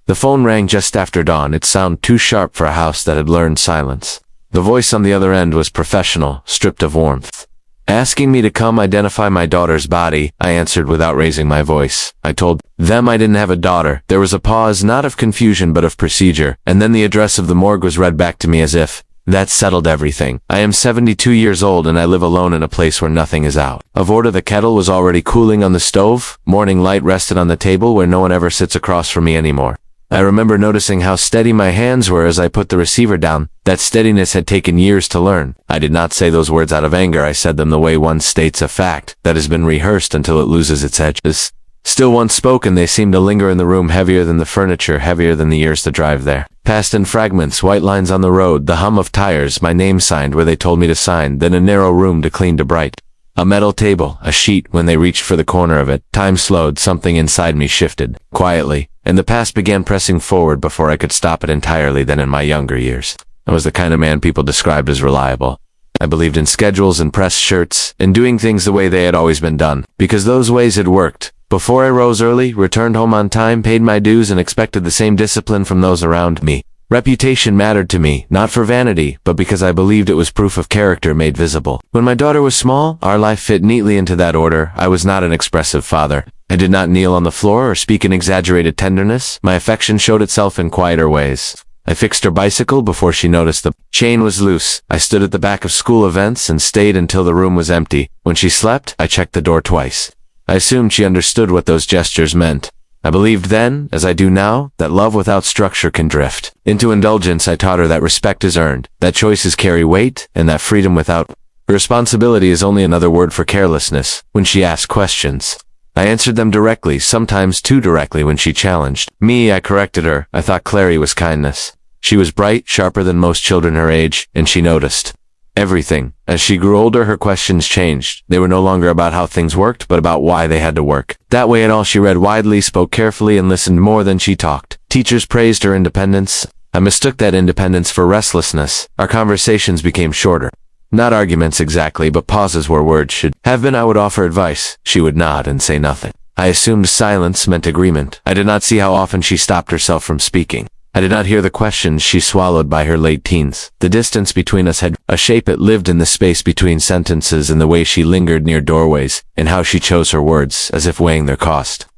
The phone rang just after dawn, its sound too sharp for a house that had learned silence. The voice on the other end was professional, stripped of warmth. Asking me to come identify my daughter's body, I answered without raising my voice. I told them I didn't have a daughter. There was a pause, not of confusion but of procedure, and then the address of the morgue was read back to me as if that settled everything. I am 72 years old and I live alone in a place where nothing is out of order. The kettle was already cooling on the stove. Morning light rested on the table where no one ever sits across from me anymore. I remember noticing how steady my hands were as I put the receiver down. That steadiness had taken years to learn. I did not say those words out of anger. I said them the way one states a fact that has been rehearsed until it loses its edges. Still once spoken, they seemed to linger in the room, heavier than the furniture, heavier than the years to drive there. Past in fragments, white lines on the road, the hum of tires, my name signed where they told me to sign, then a narrow room to clean to bright. A metal table, a sheet. When they reached for the corner of it, time slowed, something inside me shifted, quietly, and the past began pressing forward before I could stop it entirely. Then in my younger years, I was the kind of man people described as reliable. I believed in schedules and pressed shirts, and doing things the way they had always been done, because those ways had worked. Before I rose early, returned home on time, paid my dues, and expected the same discipline from those around me. Reputation mattered to me, not for vanity, but because I believed it was proof of character made visible. When my daughter was small, our life fit neatly into that order. I was not an expressive father. I did not kneel on the floor or speak in exaggerated tenderness. My affection showed itself in quieter ways. I fixed her bicycle before she noticed the chain was loose. I stood at the back of school events and stayed until the room was empty. When she slept, I checked the door twice. I assumed she understood what those gestures meant. I believed then, as I do now, that love without structure can drift into indulgence. I taught her that respect is earned, that choices carry weight, and that freedom without responsibility is only another word for carelessness. When she asked questions, I answered them directly, sometimes too directly. When she challenged me, I corrected her. I thought clarity was kindness. She was bright, sharper than most children her age, and she noticed everything. As she grew older, her questions changed. They were no longer about how things worked, but about why they had to work. That way at all, she read widely, spoke carefully, and listened more than she talked. Teachers praised her independence. I mistook that independence for restlessness. Our conversations became shorter. Not arguments exactly, but pauses where words should have been. I would offer advice. She would nod and say nothing. I assumed silence meant agreement. I did not see how often she stopped herself from speaking. I did not hear the questions she swallowed by her late teens. The distance between us had a shape. It lived in the space between sentences, in the way she lingered near doorways, and how she chose her words, as if weighing their cost.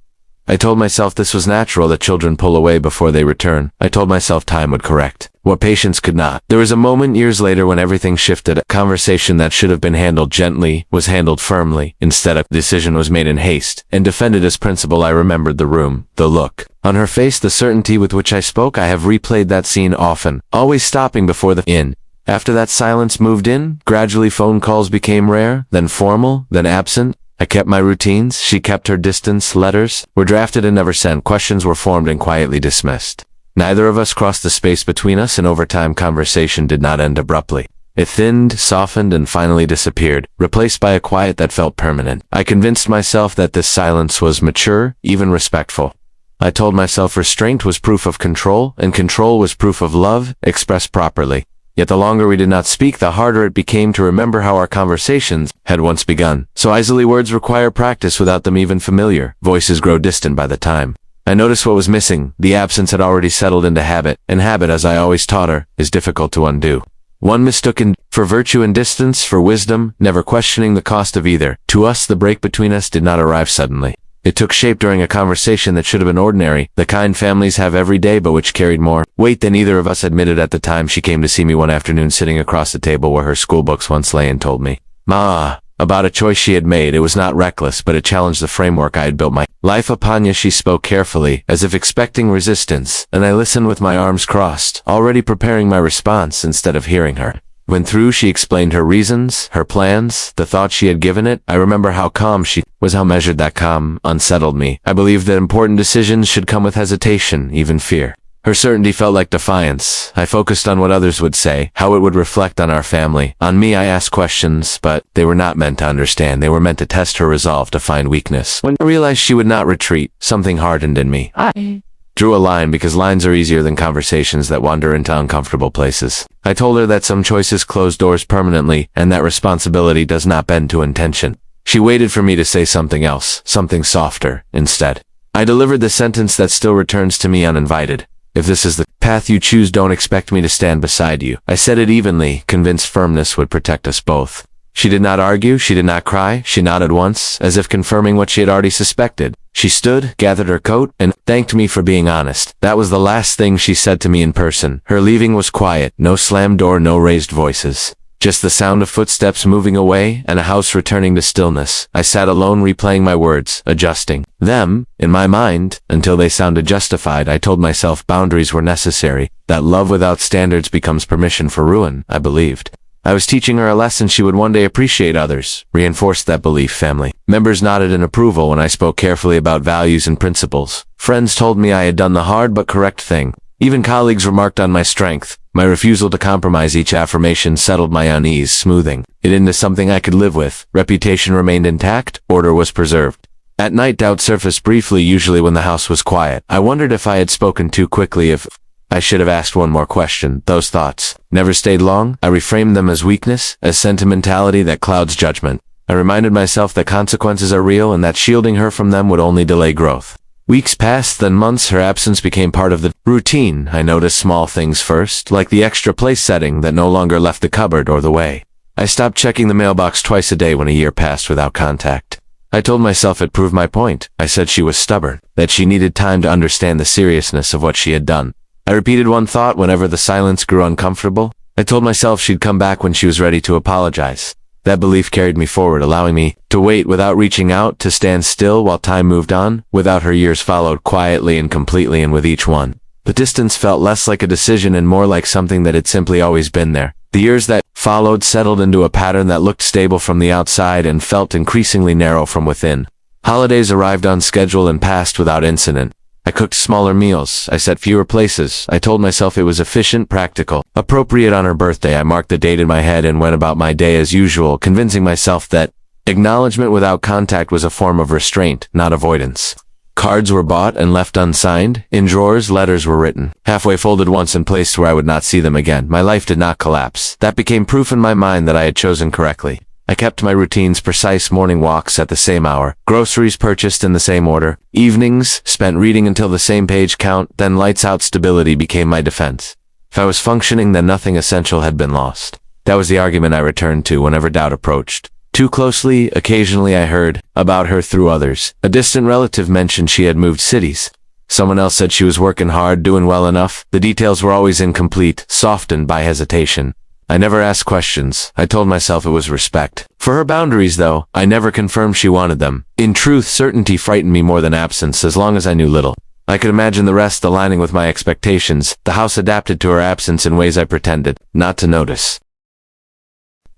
I told myself this was natural, that children pull away before they return. I told myself time would correct what patience could not. There was a moment years later when everything shifted. A conversation that should have been handled gently was handled firmly. Instead, a decision was made in haste and defended as principle. I remembered the room, the look on her face, the certainty with which I spoke. I have replayed that scene often, always stopping before the inn. After that silence moved in, gradually phone calls became rare, then formal, then absent. I kept my routines. She kept her distance. Letters were drafted and never sent. Questions were formed and quietly dismissed. Neither of us crossed the space between us, and over time conversation did not end abruptly. It thinned, softened, and finally disappeared, replaced by a quiet that felt permanent. I convinced myself that this silence was mature, even respectful. I told myself restraint was proof of control, and control was proof of love, expressed properly. Yet the longer we did not speak, the harder it became to remember how our conversations had once begun. So easily words require practice without them even familiar. Voices grow distant by the time. I noticed what was missing. The absence had already settled into habit, and habit, as I always taught her, is difficult to undo. One mistook for virtue and distance, for wisdom, never questioning the cost of either. To us, the break between us did not arrive suddenly. It took shape during a conversation that should have been ordinary, the kind families have every day but which carried more weight than either of us admitted at the time. She came to see me one afternoon sitting across the table where her school books once lay, and told me, "Ma," about a choice she had made. It was not reckless, but it challenged the framework I had built my life upon. Yes, she spoke carefully, as if expecting resistance, and I listened with my arms crossed, already preparing my response instead of hearing her. When through, she explained her reasons, her plans, the thought she had given it. I remember how calm she was, how measured. That calm unsettled me. I believed that important decisions should come with hesitation, even fear. Her certainty felt like defiance. I focused on what others would say, how it would reflect on our family. On me, I asked questions, but they were not meant to understand. They were meant to test her resolve to find weakness. When I realized she would not retreat, something hardened in me. I drew a line, because lines are easier than conversations that wander into uncomfortable places. I told her that some choices close doors permanently, and that responsibility does not bend to intention. She waited for me to say something else, something softer, instead. I delivered the sentence that still returns to me uninvited. If this is the path you choose, don't expect me to stand beside you. I said it evenly, convinced firmness would protect us both. She did not argue, she did not cry, she nodded once, as if confirming what she had already suspected. She stood, gathered her coat, and thanked me for being honest. That was the last thing she said to me in person. Her leaving was quiet, no slammed door, no raised voices. Just the sound of footsteps moving away, and a house returning to stillness. I sat alone replaying my words, adjusting them, in my mind, until they sounded justified. I told myself boundaries were necessary, that love without standards becomes permission for ruin, I believed. I was teaching her a lesson she would one day appreciate others, reinforced that belief. Family members nodded in approval when I spoke carefully about values and principles. Friends told me I had done the hard but correct thing. Even colleagues remarked on my strength. My refusal to compromise. Each affirmation settled my unease, smoothing it into something I could live with. Reputation remained intact, order was preserved. At night, doubt surfaced briefly, usually when the house was quiet. I wondered if I had spoken too quickly, if I should have asked one more question. Those thoughts never stayed long. I reframed them as weakness, as sentimentality that clouds judgment. I reminded myself that consequences are real and that shielding her from them would only delay growth. Weeks passed, then months. Her absence became part of the routine. I noticed small things first, like the extra place setting that no longer left the cupboard or the way. I stopped checking the mailbox twice a day when a year passed without contact. I told myself it proved my point. I said she was stubborn, that she needed time to understand the seriousness of what she had done. I repeated one thought whenever the silence grew uncomfortable. I told myself she'd come back when she was ready to apologize. That belief carried me forward, allowing me to wait without reaching out, to stand still while time moved on. Without her, years followed quietly and completely, and with each one, the distance felt less like a decision and more like something that had simply always been there. The years that followed settled into a pattern that looked stable from the outside and felt increasingly narrow from within. Holidays arrived on schedule and passed without incident. I cooked smaller meals. I set fewer places. I told myself it was efficient, practical, appropriate. On her birthday, I marked the date in my head and went about my day as usual, convincing myself that acknowledgement without contact was a form of restraint, not avoidance. Cards were bought and left unsigned. In drawers, letters were written, halfway folded once and placed where I would not see them again. My life did not collapse. That became proof in my mind that I had chosen correctly. I kept my routines, precise morning walks at the same hour, groceries purchased in the same order, evenings spent reading until the same page count, then lights out. Stability became my defense. If I was functioning, then nothing essential had been lost. That was the argument I returned to whenever doubt approached. Too closely, occasionally I heard about her through others. A distant relative mentioned she had moved cities. Someone else said she was working hard, doing well enough. The details were always incomplete, softened by hesitation. I never asked questions. I told myself it was respect for her boundaries, though I never confirmed she wanted them. In truth, certainty frightened me more than absence, as long as I knew little. I could imagine the rest aligning with my expectations. The house adapted to her absence in ways I pretended not to notice.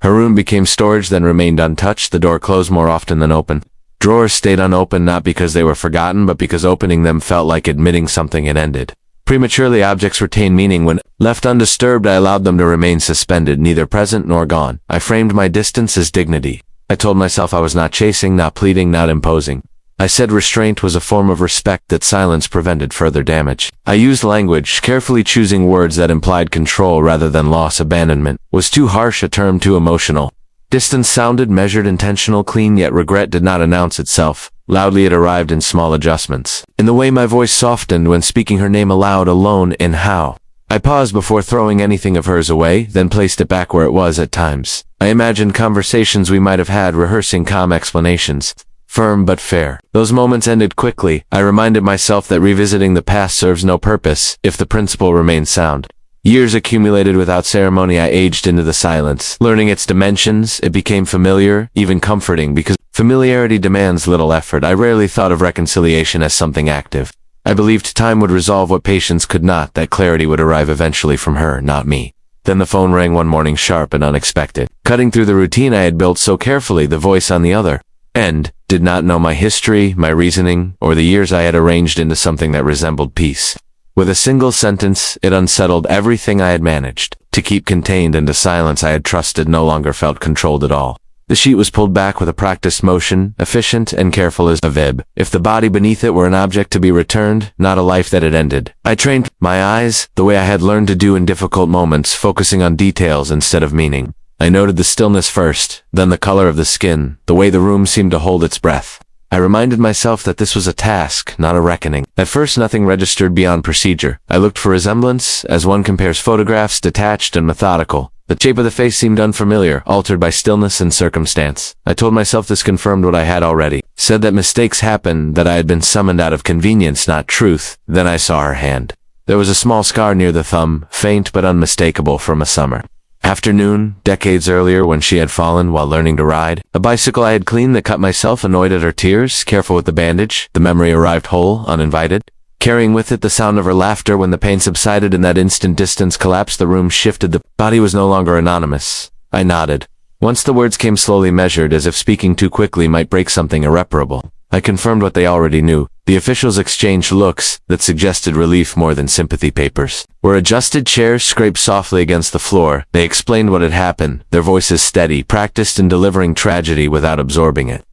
Her room became storage, then remained untouched. The door closed more often than open. Drawers stayed unopened, not because they were forgotten, but because opening them felt like admitting something had ended. Prematurely, objects retain meaning. When left undisturbed, I allowed them to remain suspended, neither present nor gone. I framed my distance as dignity. I told myself I was not chasing, not pleading, not imposing. I said restraint was a form of respect, that silence prevented further damage. I used language, carefully choosing words that implied control rather than loss. Abandonment was too harsh a term, too emotional. Distance sounded measured, intentional, clean, yet regret did not announce itself. Loudly, it arrived in small adjustments. In the way my voice softened when speaking her name aloud, alone, in how. I paused before throwing anything of hers away, then placed it back where it was. At times, I imagined conversations we might have had, rehearsing calm explanations. Firm but fair. Those moments ended quickly. I reminded myself that revisiting the past serves no purpose if the principle remains sound. Years accumulated without ceremony. I aged into the silence, learning its dimensions. It became familiar, even comforting, because familiarity demands little effort. I rarely thought of reconciliation as something active. I believed time would resolve what patience could not, that clarity would arrive eventually from her, not me. Then the phone rang one morning, sharp and unexpected. Cutting through the routine I had built so carefully, the voice on the other end did not know my history, my reasoning, or the years I had arranged into something that resembled peace. With a single sentence, it unsettled everything I had managed to keep contained, and the silence I had trusted no longer felt controlled at all. The sheet was pulled back with a practiced motion, efficient and careful as a verb. If the body beneath it were an object to be returned, not a life that had ended. I trained my eyes the way I had learned to do in difficult moments, focusing on details instead of meaning. I noted the stillness first, then the color of the skin, the way the room seemed to hold its breath. I reminded myself that this was a task, not a reckoning. At first nothing registered beyond procedure. I looked for resemblance, as one compares photographs, detached and methodical. The shape of the face seemed unfamiliar, altered by stillness and circumstance. I told myself this confirmed what I had already said, that mistakes happen, that I had been summoned out of convenience, not truth. Then I saw her hand. There was a small scar near the thumb, faint but unmistakable from a summer afternoon, decades earlier, when she had fallen while learning to ride. A bicycle I had cleaned the cut myself, annoyed at her tears, careful with the bandage. The memory arrived whole, uninvited, carrying with it the sound of her laughter. When the pain subsided in that instant, distance collapsed, the room shifted, the body was no longer anonymous. I nodded. Once the words came slowly, measured, as if speaking too quickly might break something irreparable. I confirmed what they already knew. The officials exchanged looks that suggested relief more than sympathy. Papers were adjusted, chairs scraped softly against the floor. They explained what had happened, their voices steady, practiced in delivering tragedy without absorbing it.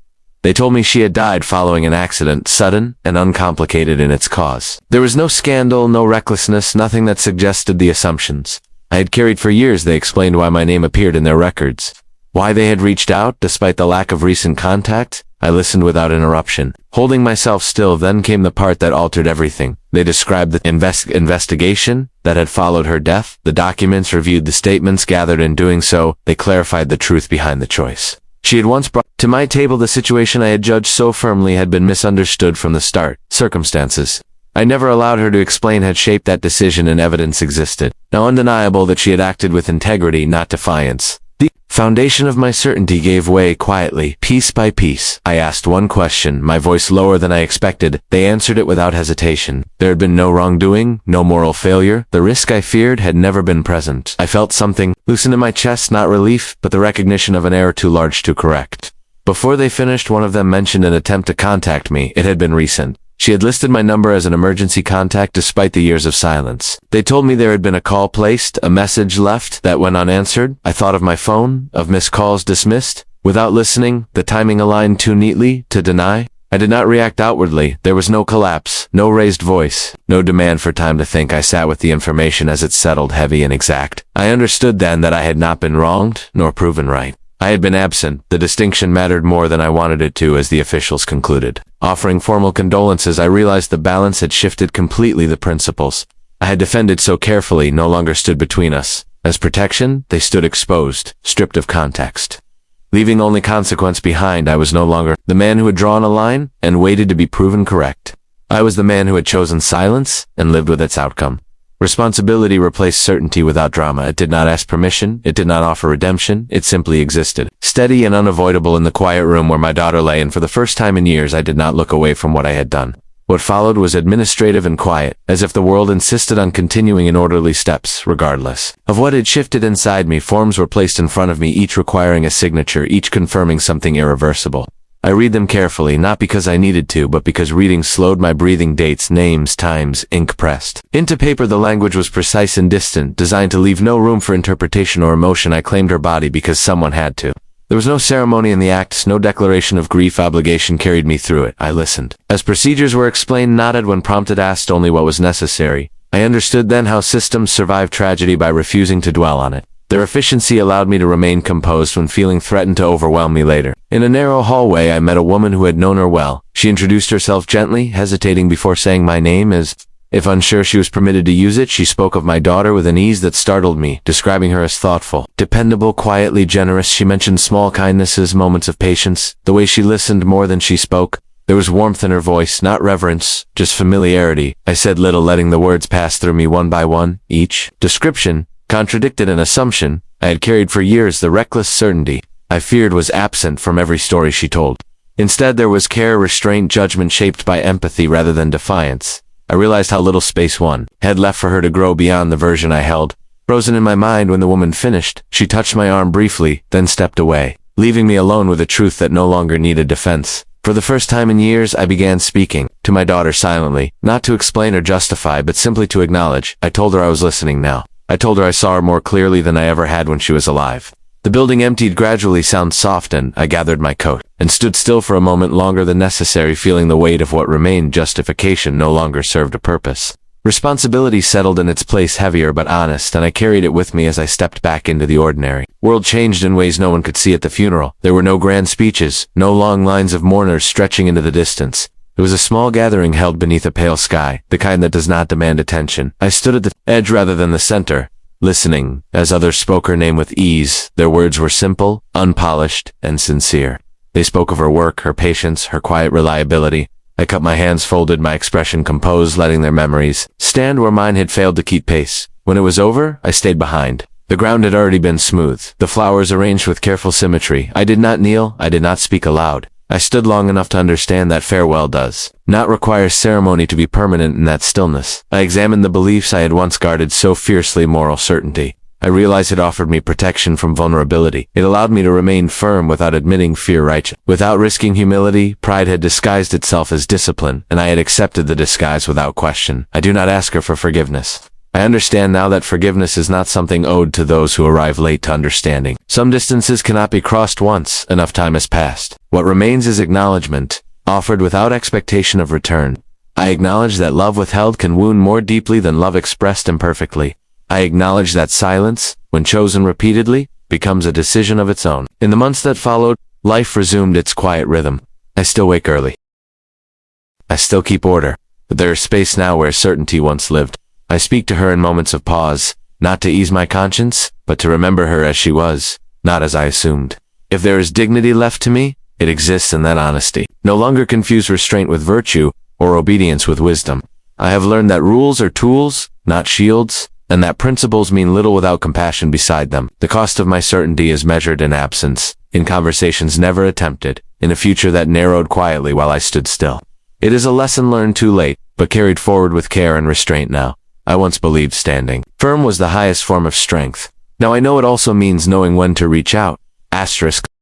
They told me she had died following an accident, sudden and uncomplicated in its cause. There was no scandal, no recklessness, nothing that suggested the assumptions I had carried for years. They explained why my name appeared in their records, why they had reached out despite the lack of recent contact. I listened without interruption, holding myself still. Then came the part that altered everything. They described the investigation that had followed her death. The documents reviewed the statements gathered. In doing so, they clarified the truth behind the choice she had once brought to my table. The situation I had judged so firmly had been misunderstood from the start. Circumstances I never allowed her to explain had shaped that decision, and evidence existed, now undeniable, that she had acted with integrity, not defiance. The foundation of my certainty gave way quietly, piece by piece. I asked one question, my voice lower than I expected. They answered it without hesitation. There had been no wrongdoing, no moral failure. The risk I feared had never been present. I felt something loosen in my chest, not relief, but the recognition of an error too large to correct. Before they finished, one of them mentioned an attempt to contact me. It had been recent. She had listed my number as an emergency contact despite the years of silence. They told me there had been a call placed, a message left that went unanswered. I thought of my phone, of missed calls dismissed, without listening, the timing aligned too neatly to deny. I did not react outwardly. There was no collapse, no raised voice, no demand for time to think. I sat with the information as it settled, heavy and exact. I understood then that I had not been wronged, nor proven right. I had been absent. The distinction mattered more than I wanted it to. As the officials concluded, offering formal condolences, I realized the balance had shifted completely. The principles I had defended so carefully no longer stood between us. As protection, they stood exposed, stripped of context, leaving only consequence behind. I was no longer the man who had drawn a line and waited to be proven correct. I was the man who had chosen silence and lived with its outcome. Responsibility replaced certainty without drama. It did not ask permission. It did not offer redemption. It simply existed, steady and unavoidable, in the quiet room where my daughter lay. And for the first time in years, I did not look away from what I had done. What followed was administrative and quiet, as if the world insisted on continuing in orderly steps, regardless of what had shifted inside me. Forms were placed in front of me, each requiring a signature, each confirming something irreversible. I read them carefully, not because I needed to, but because reading slowed my breathing. Dates, names, times, ink pressed into paper. The language was precise and distant, designed to leave no room for interpretation or emotion. I claimed her body because someone had to. There was no ceremony in the acts, no declaration of grief. Obligation carried me through it. I listened as procedures were explained, nodded when prompted, asked only what was necessary. I understood then how systems survive tragedy by refusing to dwell on it. Their efficiency allowed me to remain composed when feeling threatened to overwhelm me later. In a narrow hallway, I met a woman who had known her well. She introduced herself gently, hesitating before saying my name, as if unsure she was permitted to use it. She spoke of my daughter with an ease that startled me, describing her as thoughtful, dependable, quietly generous. She mentioned small kindnesses, moments of patience, the way she listened more than she spoke. There was warmth in her voice, not reverence, just familiarity. I said little, letting the words pass through me one by one. Each description contradicted an assumption I had carried for years. The reckless certainty I feared was absent from every story she told. Instead, there was care, restraint, judgment shaped by empathy rather than defiance. I realized how little space one had left for her to grow beyond the version I held. Frozen in my mind when the woman finished, she touched my arm briefly, then stepped away, leaving me alone with a truth that no longer needed defense. For the first time in years, I began speaking to my daughter silently, not to explain or justify, but simply to acknowledge. I told her I was listening now. I told her I saw her more clearly than I ever had when she was alive. The building emptied gradually, sound softened. I gathered my coat and stood still for a moment, longer than necessary, feeling the weight of what remained. Justification no longer served a purpose. Responsibility settled in its place, heavier but honest, and I carried it with me as I stepped back into the ordinary. World changed in ways no one could see at the funeral. There were no grand speeches, no long lines of mourners stretching into the distance. It was a small gathering held beneath a pale sky, the kind that does not demand attention. I stood at the edge rather than the center, listening, as others spoke her name with ease. Their words were simple, unpolished, and sincere. They spoke of her work, her patience, her quiet reliability. I kept my hands folded, my expression composed, letting their memories stand where mine had failed to keep pace. When it was over, I stayed behind. The ground had already been smoothed, the flowers arranged with careful symmetry. I did not kneel, I did not speak aloud. I stood long enough to understand that farewell does not require ceremony to be permanent in that stillness. I examined the beliefs I had once guarded so fiercely, moral certainty. I realized it offered me protection from vulnerability. It allowed me to remain firm without admitting fear righteous. Without risking humility, pride had disguised itself as discipline, and I had accepted the disguise without question. I do not ask her for forgiveness. I understand now that forgiveness is not something owed to those who arrive late to understanding. Some distances cannot be crossed once enough time has passed. What remains is acknowledgement, offered without expectation of return. I acknowledge that love withheld can wound more deeply than love expressed imperfectly. I acknowledge that silence, when chosen repeatedly, becomes a decision of its own. In the months that followed, life resumed its quiet rhythm. I still wake early. I still keep order, but there is space now where certainty once lived. I speak to her in moments of pause, not to ease my conscience, but to remember her as she was, not as I assumed. If there is dignity left to me, it exists in that honesty. No longer confuse restraint with virtue, or obedience with wisdom. I have learned that rules are tools, not shields, and that principles mean little without compassion beside them. The cost of my certainty is measured in absence, in conversations never attempted, in a future that narrowed quietly while I stood still. It is a lesson learned too late, but carried forward with care and restraint now. I once believed standing firm was the highest form of strength. Now I know it also means knowing when to reach out. Asterisk.